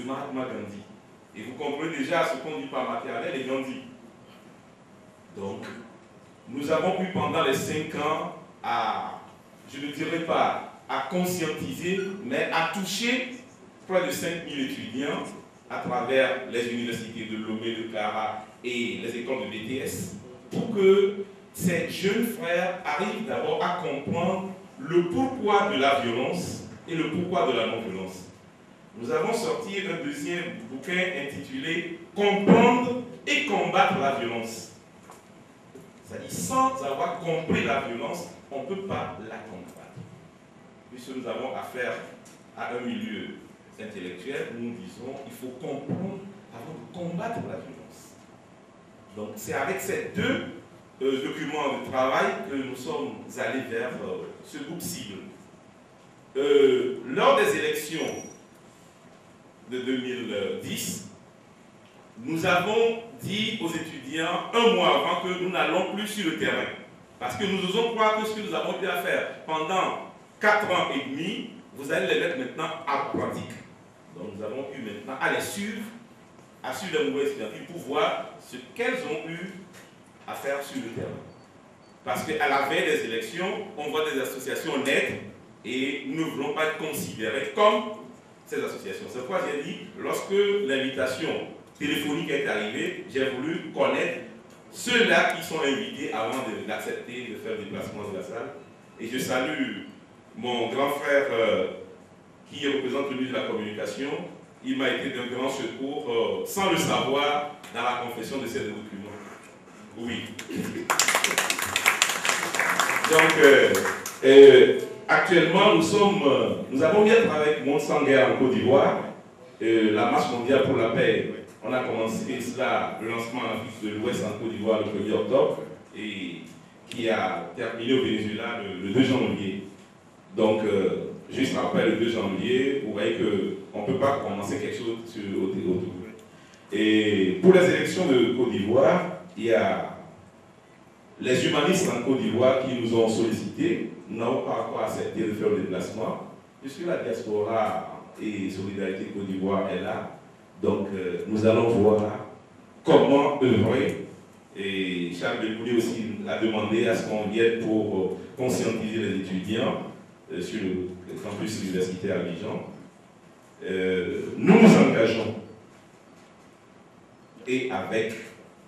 Mahatma Gandhi. Et vous comprenez déjà ce qu'on dit par Machiavel et Gandhi. Donc, nous avons eu pendant les 5 ans à, je ne dirais pas à conscientiser, mais à toucher près de 5000 étudiants à travers les universités de Lomé, de Clara et les écoles de BTS, pour que ces jeunes frères arrivent d'abord à comprendre le pourquoi de la violence et le pourquoi de la non-violence. Nous avons sorti un deuxième bouquin intitulé « Comprendre et combattre la violence ». C'est-à-dire, sans avoir compris la violence, on ne peut pas la combattre. Puisque nous avons affaire à un milieu intellectuel, nous disons qu'il faut comprendre avant de combattre la violence. Donc c'est avec ces deux documents de travail que nous sommes allés vers ce groupe cible. Lors des élections de 2010, nous avons dit aux étudiants un mois avant que nous n'allons plus sur le terrain. Parce que nous osons croire que ce que nous avons eu à faire pendant 4 ans et demi, vous allez les mettre maintenant à pratique. Donc nous avons eu maintenant à les suivre, à suivre les mouvements étudiantines pour voir ce qu'elles ont eu à faire sur le terrain. Parce qu'à la veille des élections, on voit des associations naître et nous ne voulons pas être considérés comme ces associations. C'est pourquoi j'ai dit, lorsque l'invitation téléphonique est arrivée, j'ai voulu connaître ceux-là qui sont invités avant d'accepter de faire le déplacement de la salle. Et je salue mon grand frère qui représente le ministre de la Communication. Il m'a été d'un grand secours, sans le savoir, dans la confession de ces documents. Oui. Donc, actuellement, nous avons bien travaillé avec Monde Sans Guerre en Côte d'Ivoire, la marche mondiale pour la paix. On a commencé cela, le lancement en Afrique de l'Ouest en Côte d'Ivoire le 1er octobre et qui a terminé au Venezuela le 2 janvier. Donc, juste après le 2 janvier, vous voyez qu'on ne peut pas commencer quelque chose autour. Et pour les élections de Côte d'Ivoire, il y a les humanistes en Côte d'Ivoire qui nous ont sollicité. Nous n'avons pas encore accepté de faire le déplacement, puisque la diaspora et Solidarité Côte d'Ivoire est là. Donc, nous allons voir comment œuvrer. Et Charles Decoulé aussi a demandé à ce qu'on vienne pour conscientiser les étudiants sur le campus universitaire à Abidjan. Nous nous engageons, et avec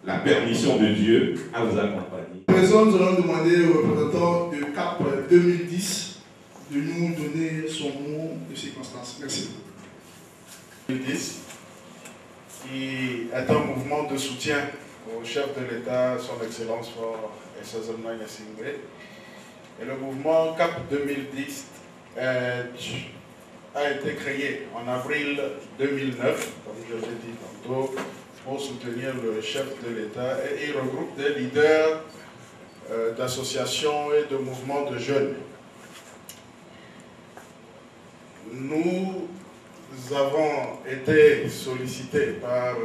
la permission de Dieu, à vous accompagner. À présent, nous allons demander au représentant de CAP 2010 de nous donner son mot de circonstance. Merci. 2010, qui est un mouvement de soutien au chef de l'État, son Excellence Fort et Sazonman Yassingwe. Et le mouvement CAP 2010 a été créé en avril 2009, comme je l'ai dit tantôt, pour soutenir le chef de l'État, et il regroupe des leaders d'associations et de mouvements de jeunes. Nous avons été sollicités par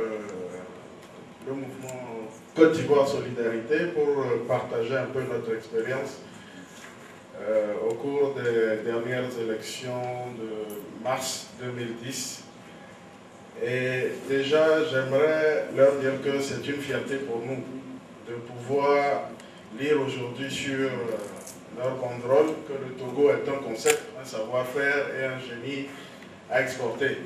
le mouvement Côte d'Ivoire Solidarité pour partager un peu notre expérience au cours des dernières élections de mars 2010. Et déjà, j'aimerais leur dire que c'est une fierté pour nous de pouvoir lire aujourd'hui sur leur banderole que le Togo est un concept, un savoir-faire et un génie à exporter.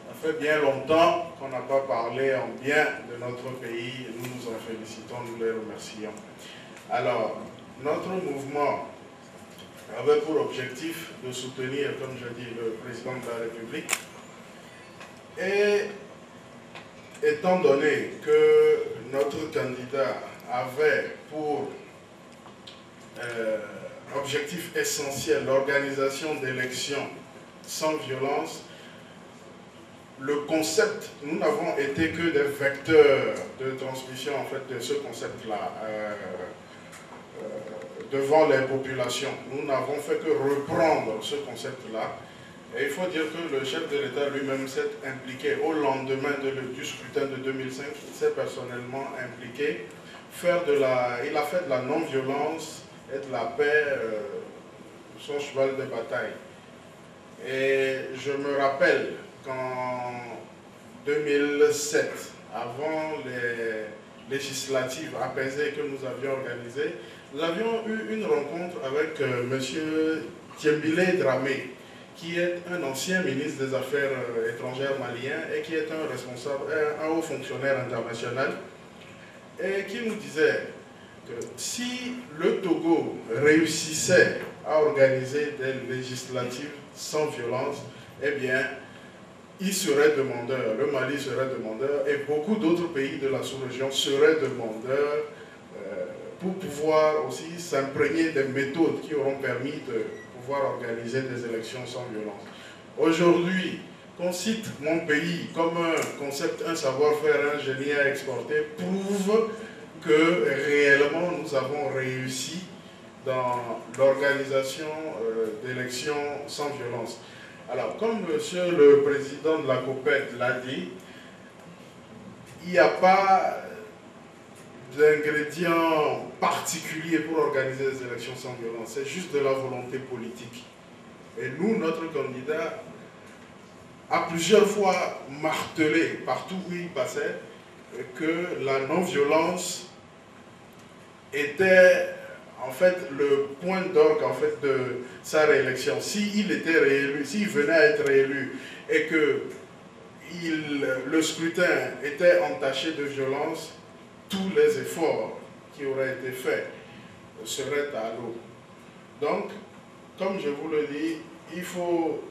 Ça fait bien longtemps qu'on n'a pas parlé en bien de notre pays et nous nous en félicitons, nous les remercions. Alors, notre mouvement avait pour objectif de soutenir, comme je dis, le président de la République. Et étant donné que notre candidat avait pour objectif essentiel l'organisation d'élections sans violence, le concept, nous n'avons été que des vecteurs de transmission en fait, de ce concept-là devant les populations. Nous n'avons fait que reprendre ce concept-là. Et il faut dire que le chef de l'État lui-même s'est impliqué au lendemain du scrutin de 2005, il s'est personnellement impliqué. Il a fait de la non-violence et de la paix son cheval de bataille. Et je me rappelle quand 2007, avant les législatives apaisées que nous avions organisées, nous avions eu une rencontre avec M. Thiembile Dramé, qui est un ancien ministre des Affaires étrangères malien et qui est un responsable, un haut fonctionnaire international, et qui nous disait que si le Togo réussissait à organiser des législatives sans violence, eh bien, il serait demandeur, le Mali serait demandeur et beaucoup d'autres pays de la sous-région seraient demandeurs pour pouvoir aussi s'imprégner des méthodes qui auront permis de pouvoir organiser des élections sans violence. Aujourd'hui, qu'on cite mon pays comme un concept, un savoir-faire, un génie à exporter, prouve que réellement nous avons réussi dans l'organisation d'élections sans violence. Alors, comme Monsieur le Président de la COPED l'a dit, il n'y a pas d'ingrédients particuliers pour organiser des élections sans violence, c'est juste de la volonté politique. Et nous, notre candidat a plusieurs fois martelé, partout où il passait, que la non-violence était en fait le point d'orgue en fait, de sa réélection. S'il était réélu, s'il venait à être réélu et que le scrutin était entaché de violence, tous les efforts qui auraient été faits seraient à l'eau. Donc, comme je vous le dis, il faut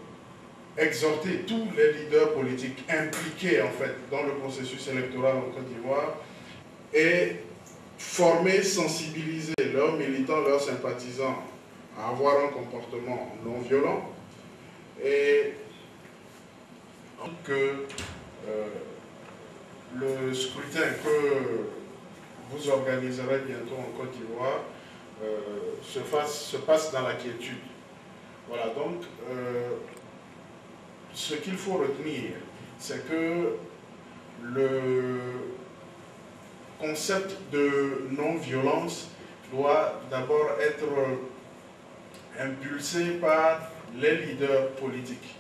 exhorter tous les leaders politiques impliqués en fait dans le processus électoral en Côte d'Ivoire et former, sensibiliser leurs militants, leurs sympathisants à avoir un comportement non violent et que le scrutin que vous organiserez bientôt en Côte d'Ivoire se passe dans la quiétude. Voilà, donc ce qu'il faut retenir, c'est que le concept de non-violence doit d'abord être impulsé par les leaders politiques.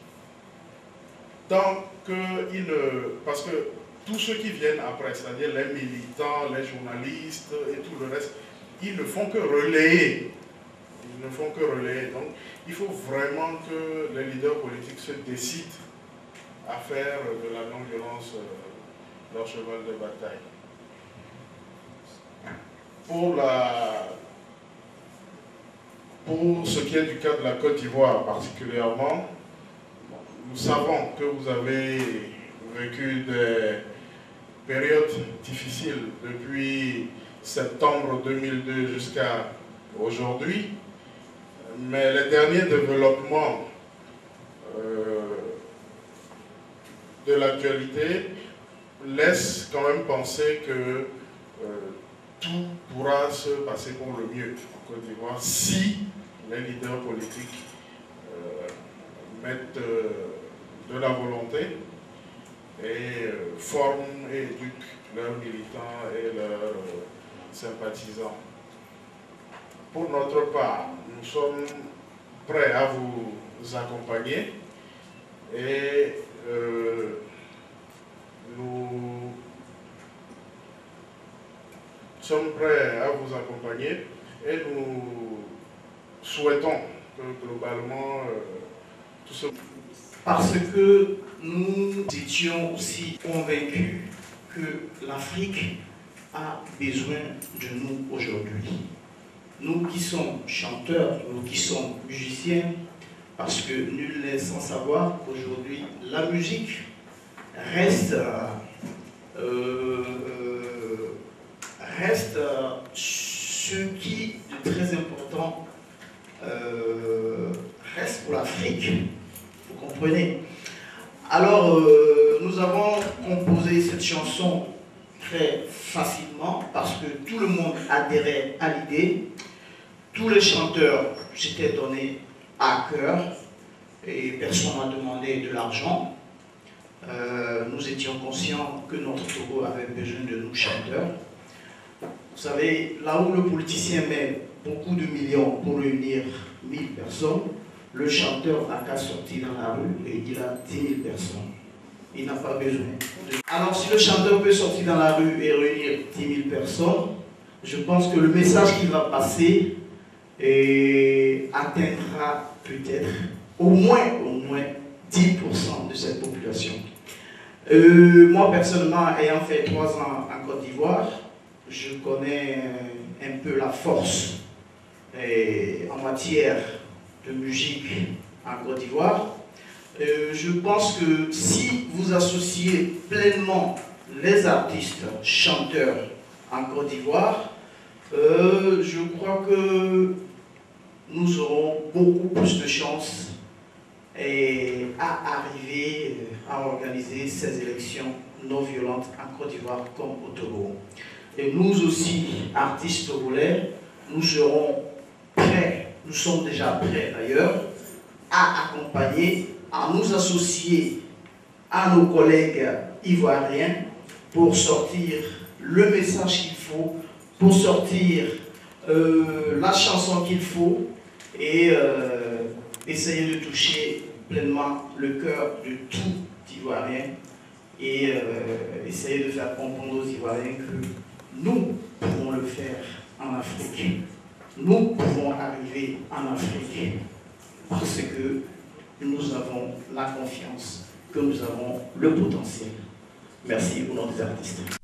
Tant qu'ils ne... Parce que tous ceux qui viennent après, c'est-à-dire les militants, les journalistes et tout le reste, ils ne font que relayer. Ils ne font que relayer. Donc, il faut vraiment que les leaders politiques se décident à faire de la non-violence leur cheval de bataille. Pour ce qui est du cas de la Côte d'Ivoire particulièrement, nous savons que vous avez vécu des périodes difficiles depuis septembre 2002 jusqu'à aujourd'hui, mais les derniers développements de l'actualité laissent quand même penser que tout pourra se passer pour le mieux en Côte d'Ivoire si les leaders politiques mettent de la volonté et forment et éduquent leurs militants et leurs sympathisants. Pour notre part, nous sommes prêts à vous accompagner et nous sommes prêts à vous accompagner et nous souhaitons que globalement tout ce... Parce que nous étions aussi convaincus que l'Afrique a besoin de nous aujourd'hui. Nous qui sommes chanteurs, nous qui sommes musiciens, parce que nul n'est sans savoir qu'aujourd'hui la musique reste ce qui de très important reste pour l'Afrique, vous comprenez. Alors nous avons composé cette chanson très facilement parce que tout le monde adhérait à l'idée, tous les chanteurs s'étaient donnés à cœur et personne n'a demandé de l'argent. Nous étions conscients que notre Togo avait besoin de nous chanteurs. Vous savez, là où le politicien met beaucoup de millions pour réunir 1000 personnes, le chanteur n'a qu'à sortir dans la rue et il a 10 000 personnes. il n'a pas besoin. Alors si le chanteur peut sortir dans la rue et réunir 10 000 personnes, je pense que le message qu'il va passer atteindra peut-être au moins 10% de cette population. Moi personnellement, ayant fait 3 ans en Côte d'Ivoire, je connais un peu la force en matière de musique en Côte d'Ivoire. Je pense que si vous associez pleinement les artistes chanteurs en Côte d'Ivoire, je crois que nous aurons beaucoup plus de chances à arriver à organiser ces élections non violentes en Côte d'Ivoire comme au Togo. Et nous aussi, artistes togolais, nous serons prêts, nous sommes déjà prêts d'ailleurs, à accompagner, à nous associer à nos collègues ivoiriens pour sortir le message qu'il faut, pour sortir la chanson qu'il faut et essayer de toucher pleinement le cœur de tout Ivoirien et essayer de faire comprendre aux Ivoiriens que nous pouvons le faire en Afrique. Nous pouvons arriver en Afrique parce que nous avons la confiance, que nous avons le potentiel. Merci au nom des artistes.